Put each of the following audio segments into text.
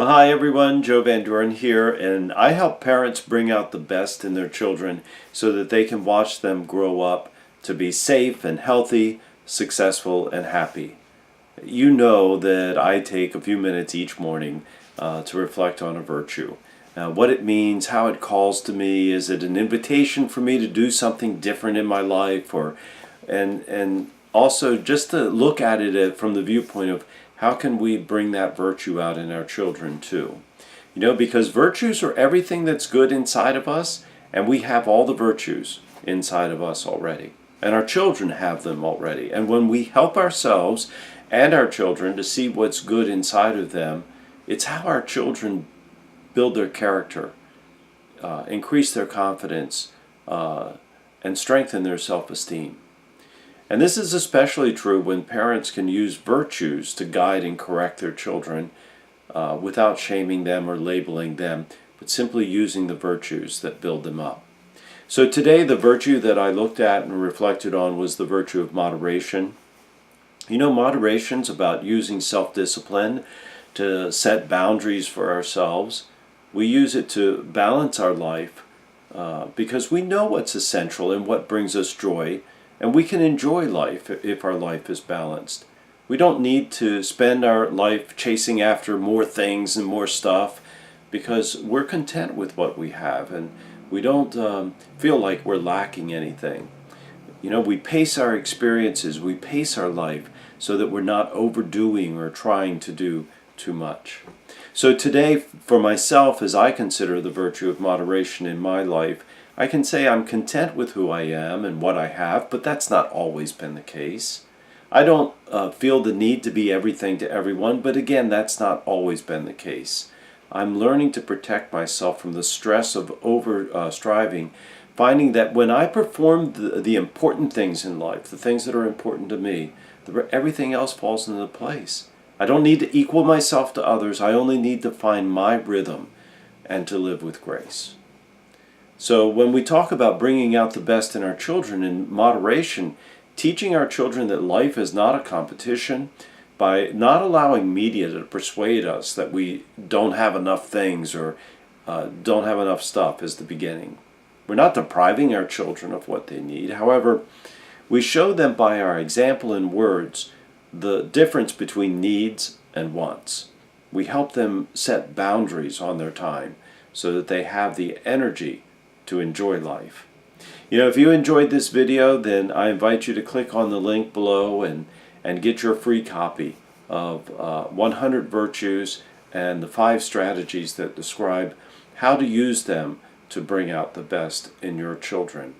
Well, hi everyone, Joe Van Doren here, and I help parents bring out the best in their children so that they can watch them grow up to be safe and healthy, successful and happy. You know that I take a few minutes each morning to reflect on a virtue. What it means, how it calls to me, is it an invitation for me to do something different in my life, and also just to look at it from the viewpoint of how can we bring that virtue out in our children too. You know, because virtues are everything that's good inside of us, and we have all the virtues inside of us already. And our children have them already. And when we help ourselves and our children to see what's good inside of them, it's how our children build their character, increase their confidence, and strengthen their self-esteem. And this is especially true when parents can use virtues to guide and correct their children without shaming them or labeling them, but simply using the virtues that build them up. So today the virtue that I looked at and reflected on was the virtue of moderation. You know, moderation's about using self-discipline to set boundaries for ourselves. We use it to balance our life because we know what's essential and what brings us joy. And we can enjoy life if our life is balanced. We don't need to spend our life chasing after more things and more stuff because we're content with what we have and we don't feel like we're lacking anything. You know, we pace our experiences, we pace our life so that we're not overdoing or trying to do too much. So today, for myself, as I consider the virtue of moderation in my life, I can say I'm content with who I am and what I have, but that's not always been the case. I don't feel the need to be everything to everyone, but again, that's not always been the case. I'm learning to protect myself from the stress of striving, finding that when I perform the important things in life, the things that are important to me, everything else falls into place. I don't need to equal myself to others. I only need to find my rhythm and to live with grace. So when we talk about bringing out the best in our children in moderation, teaching our children that life is not a competition, by not allowing media to persuade us that we don't have enough things or don't have enough stuff is the beginning. We're not depriving our children of what they need. However, we show them by our example and words the difference between needs and wants. We help them set boundaries on their time so that they have the energy to enjoy life. You know, if you enjoyed this video, then I invite you to click on the link below and get your free copy of 100 Virtues and the 5 strategies that describe how to use them to bring out the best in your children.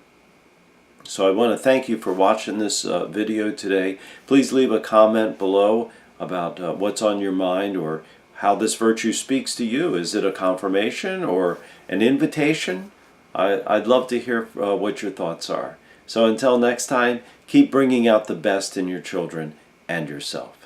So I want to thank you for watching this video today. Please leave a comment below about what's on your mind or how this virtue speaks to you. Is it a confirmation or an invitation? I'd love to hear what your thoughts are. So until next time, keep bringing out the best in your children and yourself.